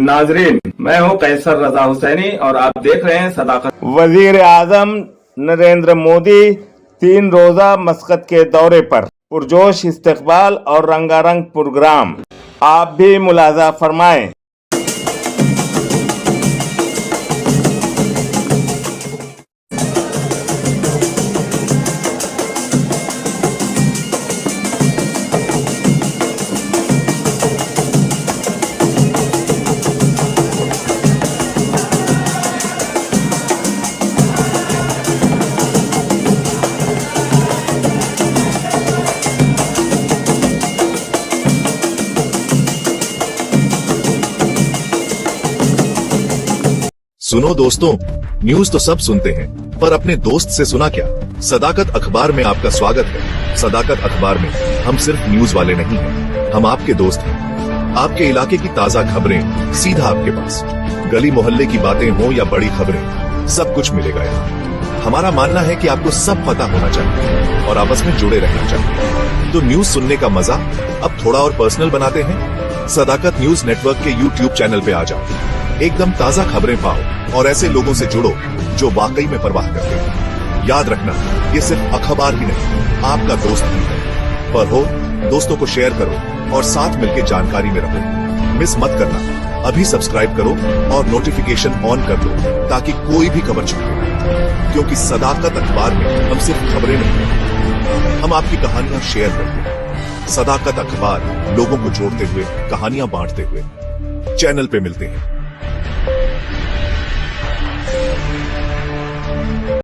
नाजरीन, मैं हूं कैसर रजा हुसैनी और आप देख रहे हैं सदाकत। वजीर आजम नरेंद्र मोदी 3 रोजा मस्कत के दौरे पर, पुरजोश इस्तकबाल और रंगारंग प्रोग्राम। आप भी मुलाजा फरमाएं। सुनो दोस्तों, न्यूज तो सब सुनते हैं, पर अपने दोस्त से सुना क्या? सदाकत अखबार में आपका स्वागत है। सदाकत अखबार में हम सिर्फ न्यूज वाले नहीं हैं, हम आपके दोस्त हैं। आपके इलाके की ताजा खबरें सीधा आपके पास, गली मोहल्ले की बातें हो या बड़ी खबरें, सब कुछ मिलेगा यहाँ। हमारा मानना है कि आपको सब पता होना चाहिए और आपस में जुड़े रहना चाहिए। तो न्यूज सुनने का मजा अब थोड़ा और पर्सनल बनाते हैं। सदाकत न्यूज नेटवर्क के यूट्यूब चैनल पे आ जाओ, एकदम ताजा खबरें पाओ और ऐसे लोगों से जुड़ो जो वाकई में परवाह करते हैं। याद रखना, ये सिर्फ अखबार ही नहीं, आपका दोस्त भी है। पर हो, दोस्तों को शेयर करो और साथ मिलकर जानकारी में रहो। मिस मत करना, अभी सब्सक्राइब करो और नोटिफिकेशन ऑन कर दो ताकि कोई भी खबर छूटे ना। क्योंकि सदाकत अखबार में हम सिर्फ खबरें नहीं, हम आपकी कहानियां शेयर करते हैं। सदाकत अखबार लोगों को जोड़ते हुए, कहानियां बांटते हुए। चैनल पे मिलते हैं।